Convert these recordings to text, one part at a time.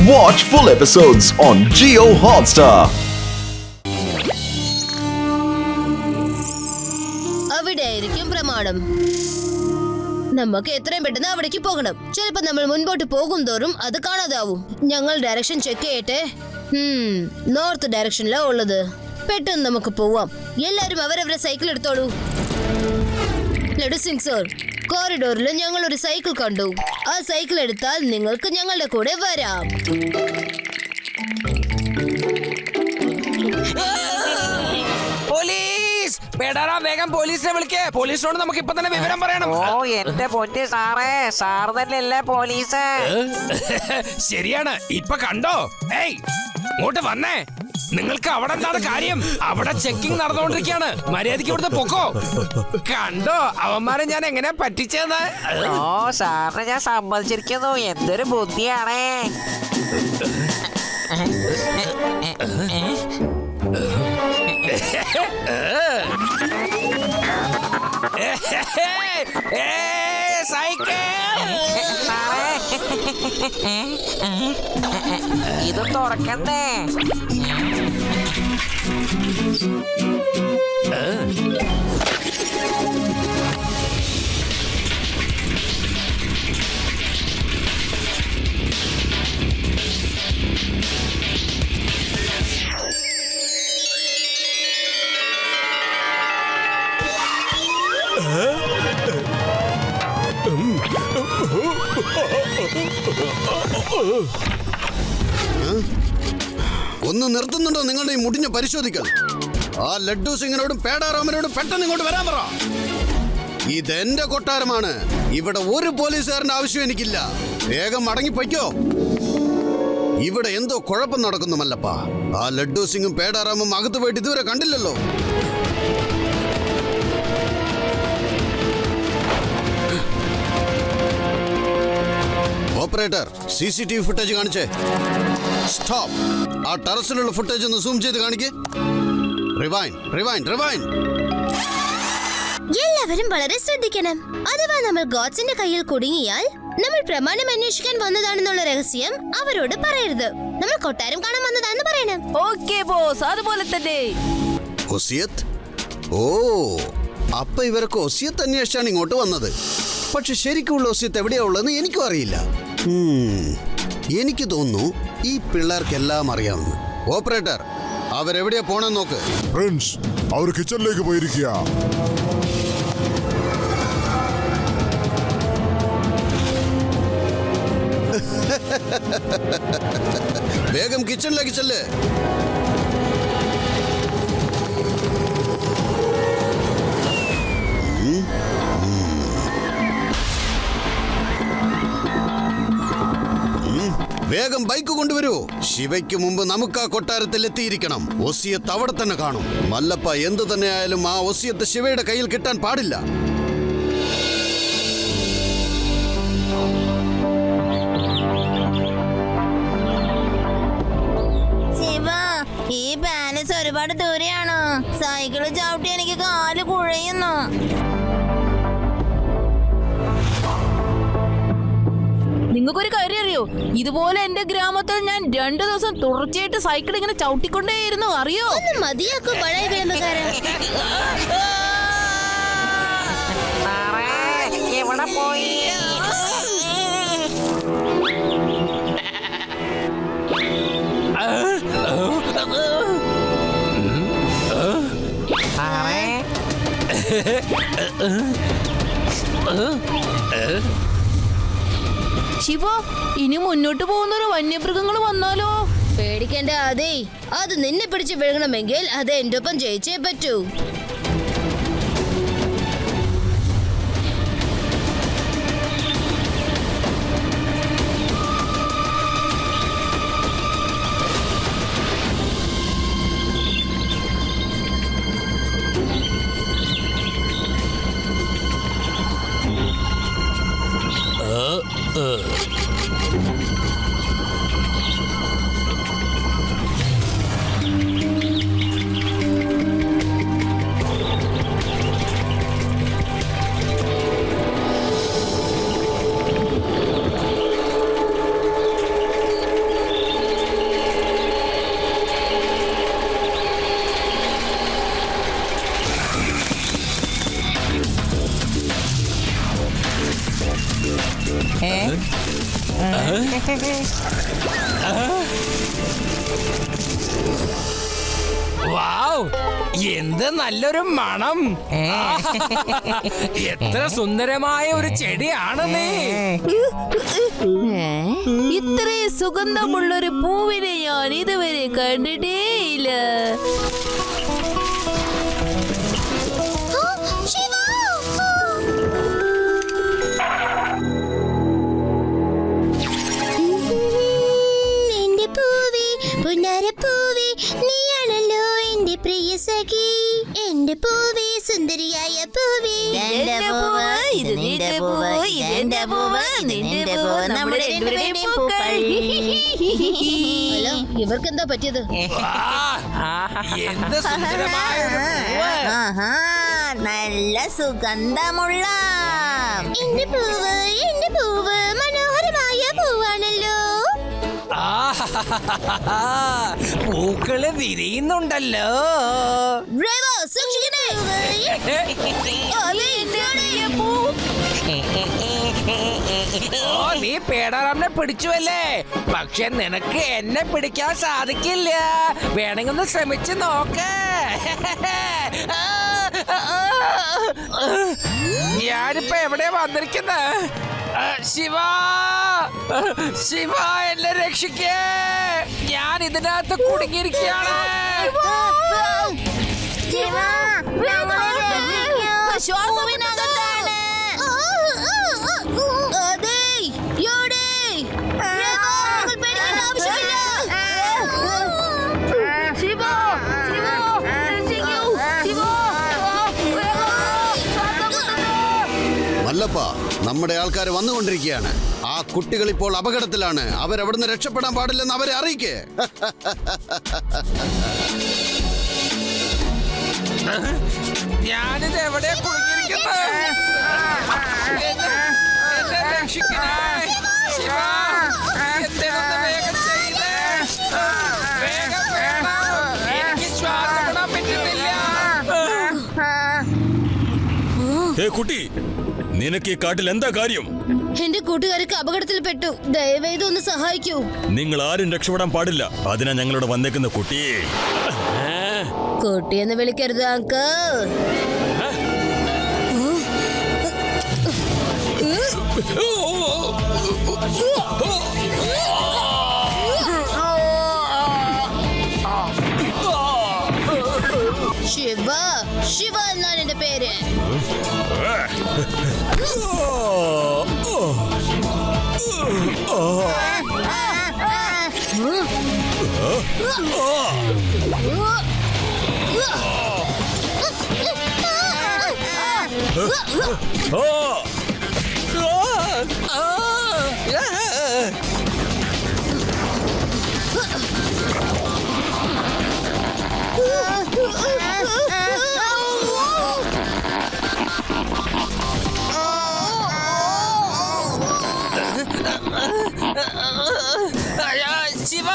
Watch full episodes on Jio Hotstar. അവിടെയായിരിക്കും പ്രമാണം. നമുക്ക് എത്രയും പെട്ടെന്ന് അവിടേക്ക് പോകണം. ചിലപ്പോ നമ്മൾ മുൻപോട്ട് പോകും തോറും അത് കാണാതാവും. ഞങ്ങൾ ഡയറക്ഷൻ ചെക്ക് ചെയ്യട്ടെ. നോർത്ത് ഡയറക്ഷനിലാ ഉള്ളത്. പെട്ടെന്ന് നമുക്ക് പോവാം. എല്ലാരും അവരവരെ സൈക്കിൾ എടുത്തോളൂ. ലഡു സിംഗ് സർ, കോറിഡോറിൽ ഞങ്ങൾ ഒരു സൈക്കിൾ കണ്ടു. ആ സൈക്കിൾ എടുത്താൽ നിങ്ങൾക്ക് ഞങ്ങളുടെ കൂടെ വരാം. വേഗം പോലീസിനെ വിളിക്കേ. പോലീസിനോട് നമുക്ക് ഇപ്പൊ തന്നെ വിവരം പറയണം. ഓ എന്റെ പൊന്നെ സാറേ, സാർ തന്നെയല്ലേ പോലീസ്? ശരിയാണ്. ഇപ്പൊ കണ്ടോ? ഏയ് ഇങ്ങോട്ട് വന്നേ. നിങ്ങൾക്ക് അവിടെ എന്താണ് കാര്യം? അവിടെ ചെക്കിംഗ് നടന്നുകൊണ്ടിരിക്കുകയാണ്. മര്യാദയ്ക്ക് ഇവിടുത്തെ പൊക്കോ. കണ്ടോ അവന്മാരെ ഞാൻ എങ്ങനെ പറ്റിച്ചെന്ന്? ഓ സാറിന് ഞാൻ സമ്മതിച്ചിരിക്കുന്നു. എന്തൊരു ബുദ്ധിയാണേ. ഇത് തുറക്കണ്ടേ? ഒന്ന് നിർത്തുന്നുണ്ടോ നിങ്ങളുടെ ഈ മുടിഞ്ഞ പരിശോധിക്കാൻ? ആ ലഡ്ഡു സിംഗിനോടും പേടാറാമനോടും പെട്ടെന്ന് ഇങ്ങോട്ട് വരാൻ പറ. ഇതെന്റെ കൊട്ടാരമാണ്. ഇവിടെ ഒരു പോലീസുകാരന്റെ ആവശ്യം എനിക്കില്ല. വേഗം മടങ്ങിപ്പോയ്ക്കോ. ഇവിടെ എന്തോ കുഴപ്പം നടക്കുന്നു മല്ലപ്പ. ആ ലഡ്ഡു സിംഗും പേടാറാമും അകത്ത് പോയിട്ട് ഇതുവരെ കണ്ടില്ലല്ലോ. ഓപ്പറേറ്റർ, CCTV ഫുട്ടേജ് കാണിച്ചേ. സ്റ്റോപ്പ്. ആ ടെറസിലുള്ള ഫുട്ടേജ് ഒന്ന് സൂം ചെയ്ത് കാണിക്കേ. റിവൈൻഡ്. എല്ലാവരും വളരെ ശ്രദ്ധിക്കണം. അഥവാ നമ്മൾ ഗോഡ്സിന്റെ കയ്യിൽ കുടുങ്ങിയാൽ നമ്മൾ പ്രമാണം അന്വേഷിക്കാൻ വന്നതാണെന്നുള്ള രഹസ്യം അവരോട് പറയരുത്. നമ്മൾ കൊട്ടാരം കാണാൻ വന്നതാണെന്ന് പറയണം. ഓക്കേ ബോസ്, അതുപോലെ തന്നെ. ഒസിയത്ത്? ഓ, അപ്പൊ ഇവരൊക്കെ ഒസിയത്ത് അന്വേഷിച്ചാണ് ഇങ്ങോട്ട് വന്നത്. പക്ഷെ ശരിക്കുള്ള ഒസിയത്ത് എവിടെയാ ഉള്ളതെന്ന് എനിക്കും അറിയില്ല. എനിക്ക് തോന്നുന്നു ഈ പിള്ളേർക്കെല്ലാം അറിയാമെന്ന്. ഓപ്പറേറ്റർ, അവരെവിടെയാ പോണെന്ന് നോക്ക്. ഫ്രണ്ട്സ്, അവർ കിച്ചണിലേക്ക് പോയിരിക്കുക. വേഗം കിച്ചണിലേക്ക് ചെല്ല്. വേഗം ബൈക്ക് കൊണ്ടുവരൂ. ശിവയ്ക്ക് മുമ്പ് നമുക്ക് ആ കൊട്ടാരത്തിൽ എത്തിയിരിക്കണം. ഒസിയത്ത് അവിടെ തന്നെ കാണും. മല്ലപ്പ എന്തു തന്നെയായാലും ആ ഒസിയത്ത് ശിവയുടെ കയ്യിൽ കിട്ടാൻ പാടില്ല. ശിവ, ഈ പാലസ് ഒരുപാട് ദൂരെയാണ്. സൈക്കിള് ചവിട്ടി എനിക്ക് കാല് കുഴയുന്നു. നിങ്ങൾക്കൊരു കാര്യം അറിയോ? ഇതുപോലെ എന്റെ ഗ്രാമത്തിൽ ഞാൻ 2 ദിവസം തുടർച്ചയായിട്ട് സൈക്കിൾ ഇങ്ങനെ ചവിട്ടിക്കൊണ്ടേയിരുന്നു. അറിയോ? മതിയാക്കൂ പഴയ വിളമ്പുകാരൻ. സാറേ എവിടെ പോയി? സാറേ ശിവ, ഇനി മുന്നോട്ട് പോകുന്നൊരു വന്യമൃഗങ്ങൾ വന്നാലോ? പേടിക്കേണ്ട. അതെ, അത് നിന്നെ പിടിച്ച് വിഴുങ്ങണമെങ്കിൽ അത് എന്റെ ഒപ്പം ജയിച്ചേ പറ്റൂ. വാവ്, എന്ത് നല്ലൊരു മണം. എത്ര സുന്ദരമായ ഒരു ചെടിയാണ് നീ. ഇത്രയും സുഗന്ധമുള്ളൊരു പൂവിനെ ഞാൻ ഇതുവരെ കണ്ടിട്ടേയില്ല. എന്റെ പൂവി പുനരപ്പൂവി നീയാണല്ലോ എന്റെ പ്രിയ സഖി. എന്റെ പൂവി സുന്ദരിയായ പൂവി. എന്റെ പൂവ്, ഇത് നിന്റെ പൂവ്, ഇതെന്റെ പൂവ്, നിന്റെ പൂവ്, നമ്മുടെ രണ്ടുപേരുടെയും പൂക്കൾ. ഹലോ, ഇവർക്കെന്താ പറ്റിയത്? എന്ത് സുന്ദരമായ ഒരു പൂവ്. നല്ല സുഗന്ധമുള്ള എന്റെ പൂവ് മനോഹരമായ പൂവാണല്ലോ. പൂക്കള് വിരിയുന്നുണ്ടല്ലോ. ഓ, നീ പേടാറാമിനെ പിടിച്ചുവല്ലേ? പക്ഷെ നിനക്ക് എന്നെ പിടിക്കാൻ സാധിക്കില്ല. വേണമെങ്കിൽ ഒന്ന് ശ്രമിച്ചു നോക്ക്. ഞാനിപ്പോ എവിടെയാ വന്നിരിക്കുന്നത്? ശിവ, ശിവ, എന്നെ രക്ഷിക്കേ. ഞാൻ ഇതിനകത്ത് കുടുങ്ങിയിരിക്കുകയാണ്. ശ്വാസത്തിനകത്താണ്. മല്ലപ്പ, നമ്മുടെ ആൾക്കാർ വന്നുകൊണ്ടിരിക്കുകയാണ്. ആ കുട്ടികൾ ഇപ്പോൾ അപകടത്തിലാണ്. അവരവിടുന്ന് രക്ഷപ്പെടാൻ പാടില്ലെന്ന് അവരെ അറിയിക്കേ. ഞാനിത് എവിടെയാ കുടുങ്ങിയിരിക്കുന്നത്? എന്നെ രക്ഷിക്കണേ. ശിവ, എന്തെങ്കിലും വേഗം ചെയ്തേ. വേഗം വേണം. എനിക്ക് ശ്വാസം വിടാൻ പറ്റുന്നില്ല. കുട്ടി, നിനക്ക് ഈ കാട്ടിൽ എന്താ കാര്യം? എന്റെ കൂട്ടുകാർക്ക് അപകടത്തിൽപ്പെട്ടു. ദയവേത് ഒന്ന് സഹായിക്കൂ. നിങ്ങൾ ആരും രക്ഷപ്പെടാൻ പാടില്ല. അതിനാ ഞങ്ങളോട് വന്നേക്കുന്ന കുട്ടിയെ. കുട്ടിയെന്ന് വിളിക്കരുത് അങ്കിൾ. ശിവ, ശിവ എന്നാണ് എന്റെ പേര്. ശിവ,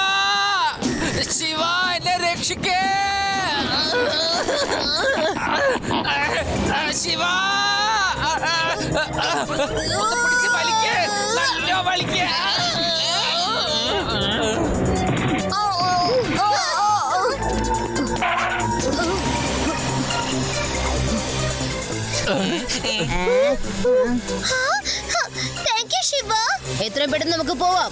ശിവ, എന്നെ രക്ഷിക്കേ. ശിവ, പിടിച്ച് വലിക്കേ, നല്ല വലിക്കേ. Thank you Shiva. എത്രയും പെട്ടെന്ന് നമുക്ക് പോവാം.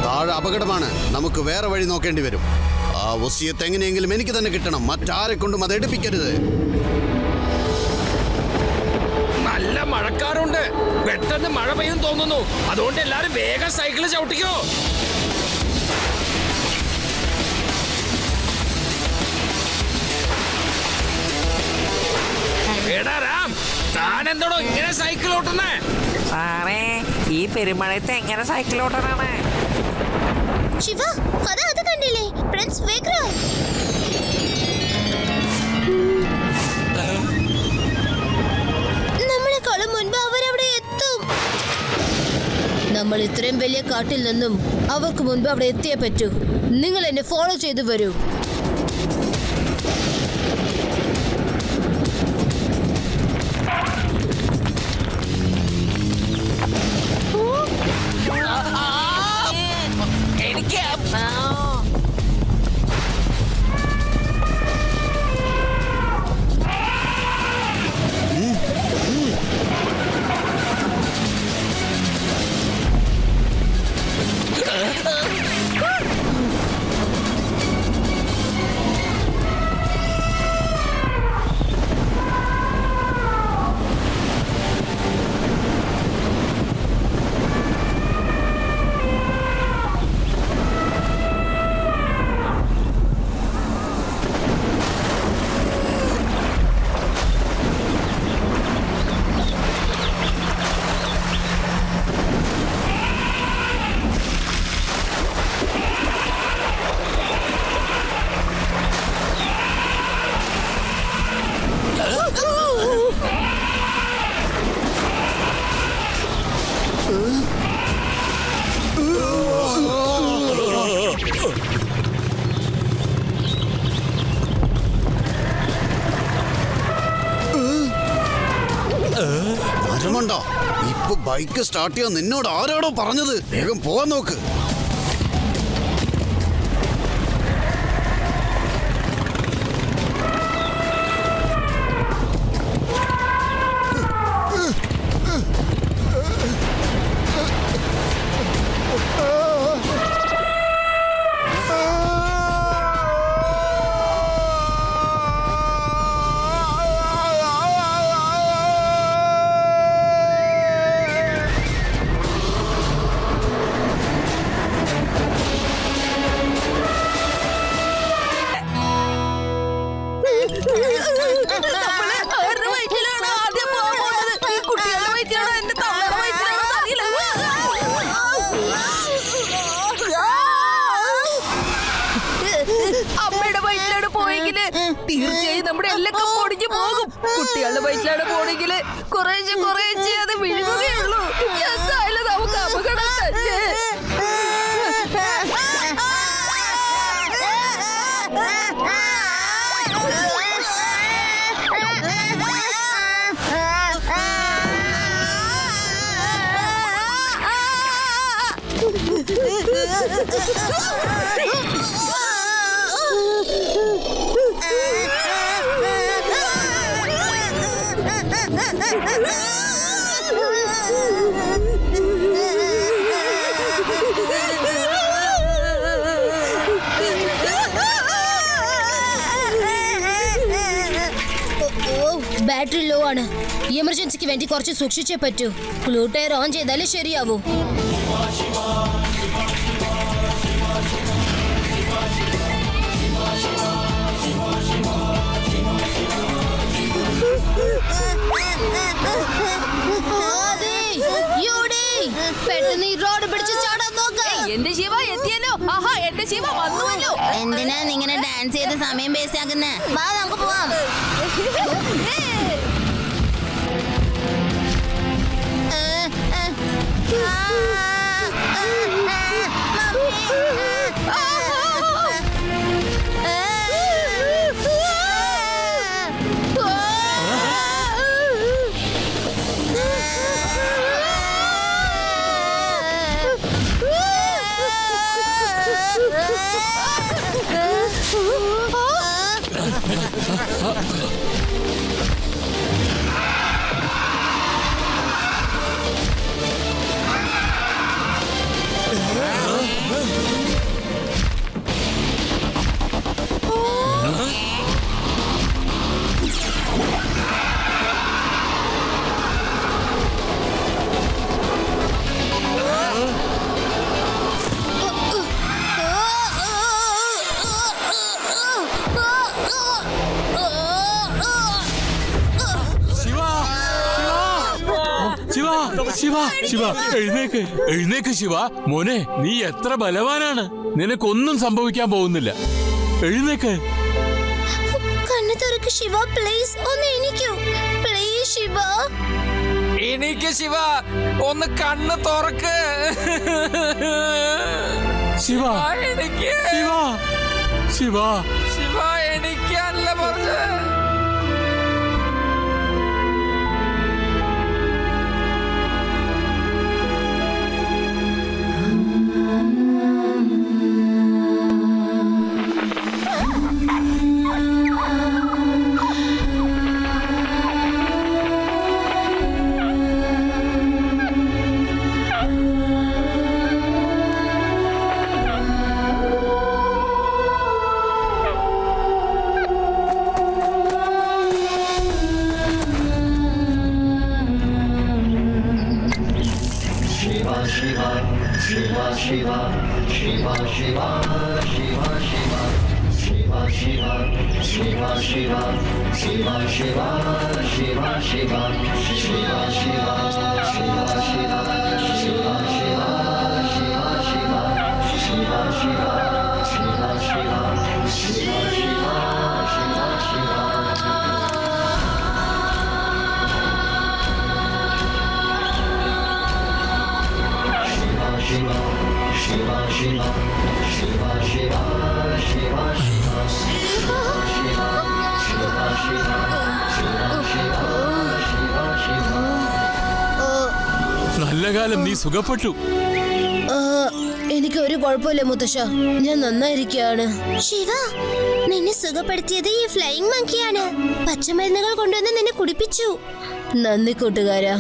താഴെ അപകടമാണ്. നമുക്ക് വേറെ വഴി നോക്കേണ്ടി വരും. ആ വസിയത്ത് എങ്ങനെയെങ്കിലും എനിക്ക് തന്നെ കിട്ടണം. മറ്റാരെ കൊണ്ടും അത് എടുപ്പിക്കരുത്. നല്ല മഴക്കാറുണ്ട്. പെട്ടെന്ന് മഴ പെയ്യും തോന്നുന്നു. അതുകൊണ്ട് എല്ലാരും വേഗം സൈക്കിള് ചവിട്ടിക്കോ. എടാ രാം, താൻ എന്തോടോ ഇങ്ങനെ സൈക്കിൾ ഓട്ടുന്നേ? സാറേ, ഈ പെരുമഴയത്ത് എങ്ങനെ സൈക്കിൾ ഓട്ടാനാണ്? ശിവ, അത് കണ്ടില്ലേ? പ്രിൻസ് വിക്രം. നമ്മളെക്കാളും മുൻപ് അവരവിടെ എത്തും. നമ്മൾ ഇത്രയും വലിയ കാട്ടിൽ നിന്നും അവർക്ക് മുൻപ് അവിടെ എത്തിയേ പറ്റൂ. നിങ്ങൾ എന്നെ ഫോളോ ചെയ്തു വരൂ. എനിക്ക് മരമണ്ടോ, ഇപ്പൊ ബൈക്ക് സ്റ്റാർട്ട് ചെയ്യാൻ നിന്നോട് ആരോടോ പറഞ്ഞത്? വേഗം പോവാൻ നോക്ക്. അമ്മയുടെ വയറ്റിലാണ് പോയെങ്കില് തീർച്ചയായും നമ്മുടെ എല്ലൊക്കെ പൊടിഞ്ഞു പോകും. കുട്ടികളുടെ വയറ്റിലാണ് പോണെങ്കില് കുറേശ്ശെ അത് വിഴുകുകയുള്ളൂ. എന്തായാലും നമുക്ക് അപകടം തന്നെ. ബാറ്ററി ലോ ആണ്. എമർജൻസിക്ക് വേണ്ടി കുറച്ച് സൂക്ഷിച്ചേ പറ്റൂ. ക്ലൂ ടയർ ഓൺ ചെയ്താലേ ശരിയാവൂ. പെട്ടെന്ന് ഈ റോഡ് പിടിച്ച് ചാടാൻ നോക്ക്. എന്റെ ശിവ എത്തിയല്ലോ. ആഹാ, എന്റെ ശിവ വന്നുവല്ലോ. എന്തിനാ നിങ്ങനെ ഡാൻസ് ചെയ്ത് സമയം വേസ്റ്റ് ആക്കുന്നേ? വാ നമുക്ക് പോവാം. ശിവ ശിവ എഴുന്നേക്ക് എഴുന്നേക്ക് ശിവ. മോനെ, നീ എത്ര ബലവാനാണ്. നിനക്കൊന്നും സംഭവിക്കാൻ പോകുന്നില്ല. എഴുന്നേക്ക്. കണ്ണു തുറക്ക് ശിവ, പ്ലീസ് ഒന്ന് എണീക്കൂ. പ്ലീസ് ശിവ. എണീക്ക് ശിവ, ഒന്ന് കണ്ണ് തുറക്ക്. ശിവ എനിക്ക് ശിവ ശിവ ശിവ എണീക്കാനല്ല പറഞ്ഞ. നല്ല കാലം നീ സുഖപ്പെട്ടു. എനിക്ക് ഒരു കുഴപ്പമില്ല മുത്തശ്ശ, ഞാൻ നന്നായിരിക്കുകയാണ്. ശിവ, നിന്നെ സുഖപ്പെടുത്തിയത് ഈ ഫ്ലൈയിങ് മങ്കിയാണ്. പച്ചമരുന്നുകൾ കൊണ്ടുവന്ന് നിന്നെ കുടിപ്പിച്ചു. നന്ദി കൂട്ടുകാരാ,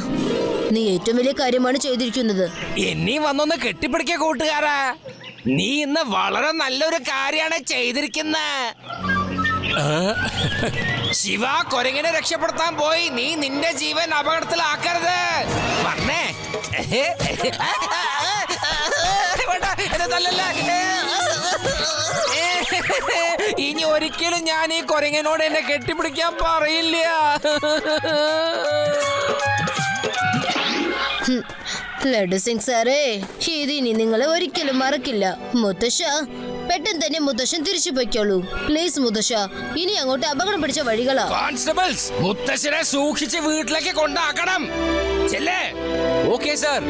നീ ഏറ്റവും വലിയ കാര്യമാണ് ചെയ്തിരിക്കുന്നത്. എന്നീ വന്നൊന്ന് കെട്ടിപ്പിടിക്ക കൂട്ടുകാരാ. നീ ഇന്ന് വളരെ നല്ലൊരു കാര്യമാണ് ചെയ്തിരിക്കുന്ന. ശിവ കൊരങ്ങനെ രക്ഷപ്പെടുത്താൻ പോയി നീ നിന്റെ ജീവൻ അപകടത്തിലാക്കരുത്. വന്നേ. ഇനി ഒരിക്കലും ഞാൻ ഈ കൊരങ്ങനോട് എന്നെ കെട്ടിപ്പിടിക്കാൻ പറയില്ല. ലഡു സിംഗ് സാറേ, ഇതിനി നിങ്ങളെ ഒരിക്കലും മറക്കില്ല. മുത്തശ്ശ, പെട്ടെന്ന് തന്നെ മുത്തശ്ശൻ തിരിച്ചു പൊയ്ക്കോളൂ പ്ലീസ്. മുത്തശ്ശ, ഇനി അങ്ങോട്ട് അപകടം പിടിച്ച വഴികളാ. കോൺസ്റ്റബിൾസ്, മുത്തശ്ശനെ സൂക്ഷിച്ച് വീട്ടിലേക്ക് കൊണ്ടാക്കണം. ചെല്ലേ. Okay sir.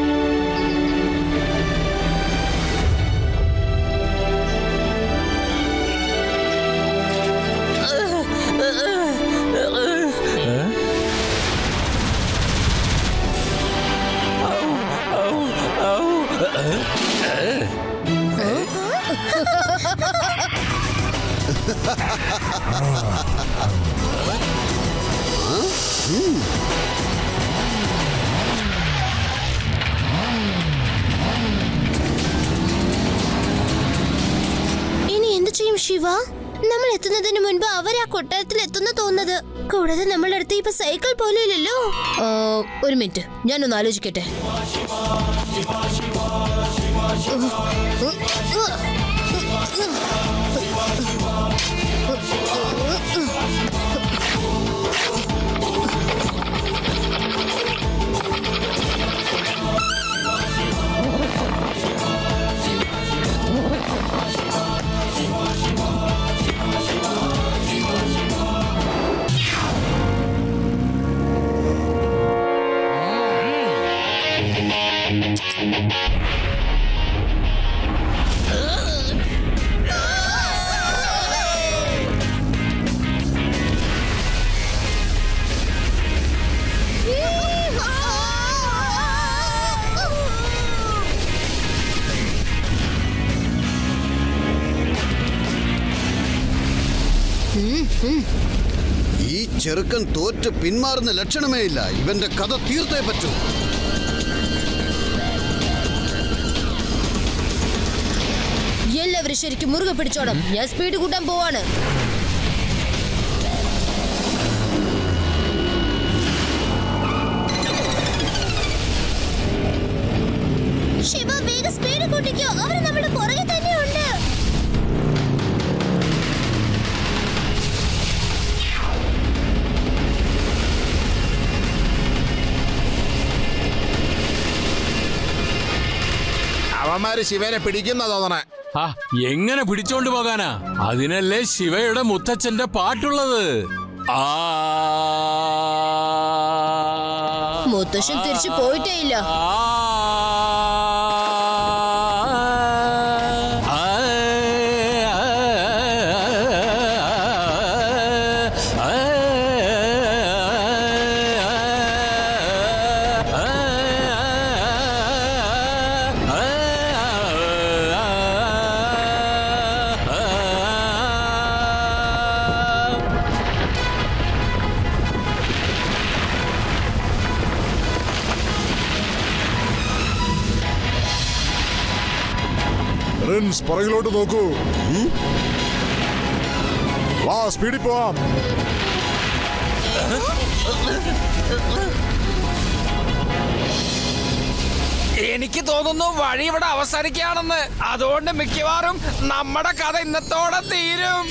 ഇനി എന്ത് ചെയ്യും ശിവ? നമ്മൾ എത്തുന്നതിന് മുൻപ് അവർ ആ കൊട്ടാരത്തിൽ എത്തുന്ന തോന്നുന്നത്. കൂടാതെ നമ്മളുടെ അടുത്ത് ഇപ്പൊ സൈക്കിൾ പോലും ഇല്ലല്ലോ. ഒരു മിനിറ്റ്, ഞാനൊന്ന് ആലോചിക്കട്ടെ. ഈ ചെറുക്കൻ തോറ്റ് പിന്മാറുന്ന ലക്ഷണമേ ഇല്ല. ഇവന്റെ കഥ തീർത്തേ പറ്റൂ. എല്ലാവരും ശരിക്കും മുറുകെ പിടിച്ചോണം. ഞാൻ സ്പീഡ് കൂട്ടാൻ പോവാണ്. ശിവ, വേഗം സ്പീഡ് കൂട്ടിക്കോ. അവർ നമ്മുടെ പുറകെ തന്നെ ഉണ്ട്. അവന്മാര് ശിവനെ പിടിക്കുന്ന തോന്നണേ. എങ്ങനെ പിടിച്ചോണ്ട് പോകാനാ? അതിനല്ലേ ശിവയുടെ മുത്തച്ഛന്റെ പാട്ടുള്ളത്. മുത്തശ്ശൻ തിരിച്ചു പോയിട്ടേ ഇല്ല. പ്രിൻസ് പുറകിലോട്ട് നോക്കൂ. വാ, സ്പീഡിൽ പോവാം. എനിക്ക് തോന്നുന്നു വഴി ഇവിടെ അവസാനിക്കുകയാണെന്ന്. അതുകൊണ്ട് മിക്കവാറും നമ്മുടെ കഥ ഇന്നത്തോടെ തീരും.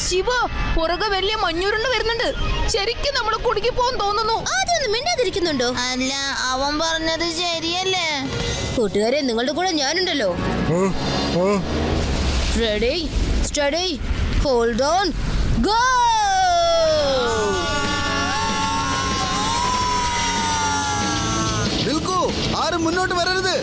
ശിവ പുറകെ വലിയ മഞ്ഞുരുണ്ട് വരുന്നുണ്ട്. ശരിക്കും നമ്മൾ കുടുങ്ങി പോകാൻ തോന്നുന്നു. ആദ്യം മിണ്ടാതിരിക്കുന്നുണ്ടോ? അല്ല, അവൻ പറഞ്ഞത് ശരിയല്ലേ? കൂട്ടുകാരെ, നിങ്ങളുടെ കൂടെ ഞാനുണ്ടല്ലോ. Ready, study, hold on, go. നിൽക്കൂ, ആരും മുന്നോട്ട് വരരുത്.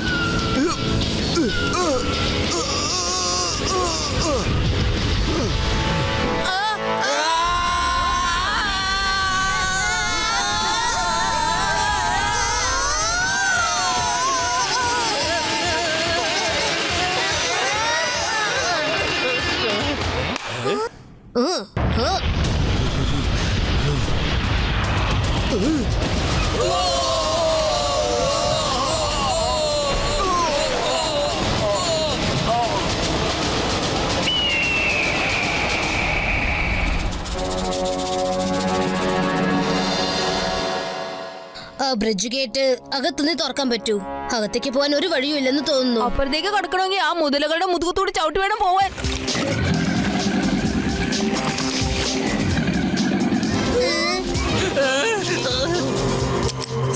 ബ്രിഡ്ജ് ഗേറ്റ് അകത്തുനിന്ന് തുറക്കാൻ പറ്റൂ. അകത്തേക്ക് പോകാൻ ഒരു വഴിയും ഇല്ലെന്ന് തോന്നുന്നു. അപ്പുറത്തേക്ക് കടക്കണമെങ്കിൽ ആ മുതലകളുടെ മുതുകത്തോട് ചവിട്ടി വേണം പോവാൻ.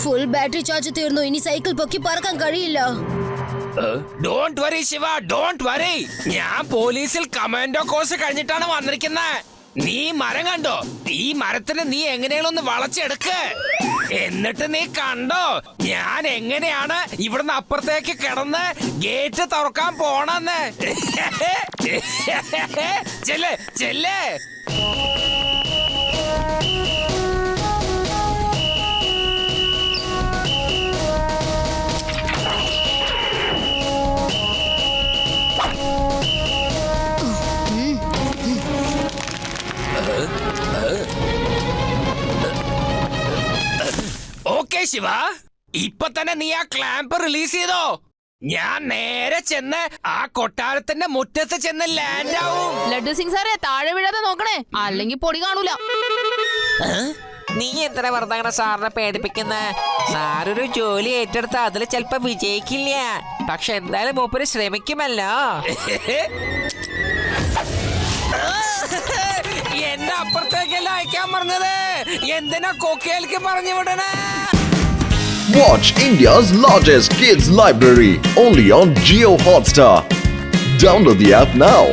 ഫുൾ ബാറ്ററി ചാർജ് തീർന്നു. ഇനി സൈക്കിൾ പൊക്കി പറക്കാൻ കഴിയില്ല. Don't worry Shiva, don't worry. ഞാൻ പോലീസിൽ കമാൻഡോ കോഴ്സ് കഴിഞ്ഞിട്ടാണ് വന്നിരിക്കുന്നത്. നീ മരം കണ്ടോ? ഈ മരത്തിന് നീ എങ്ങനെയാണ് ഒന്ന് വളച്ചെടുക്ക്. എന്നിട്ട് നീ കണ്ടോ ഞാൻ എങ്ങനെയാണ് ഇവിടുന്ന് അപ്പുറത്തേക്ക് കിടന്ന് ഗേറ്റ് തുറക്കാൻ പോണെന്ന്. ചെല്ല് ചെല്ല്. ഓക്കെ ശിവ, ഇപ്പൊ തന്നെ നീ ആ ക്ലാമ്പ് റിലീസ് ചെയ്തോ. ഞാൻ നേരെ ചെന്ന് ആ കൊട്ടാരത്തിന്റെ മുറ്റത്ത് ചെന്ന് ലാൻഡ് ആവും. ലഡ്ഡു സിംഗ് സാറേ, താഴെ വീഴാതെ നോക്കണേ, അല്ലെങ്കിൽ പൊടി കാണൂല. നീ എന്തിനാ വെറുതെ അങ്ങനെ സാറിനെ പേടിപ്പിക്കുന്ന? സാറൊരു ജോലി ഏറ്റെടുത്ത അതിൽ ചിലപ്പോ വിജയിക്കില്ല. പക്ഷെ എന്തായാലും മൂപ്പര് ശ്രമിക്കുമല്ലോ. എന്റെ അപ്പുറത്തേക്കല്ല അയക്കാൻ പറഞ്ഞത്. എന്തിനാ കൊക്കയിലേക്ക് പറഞ്ഞു വിടണേ? Watch India's largest kids library only on Jio Hotstar. Download the app now.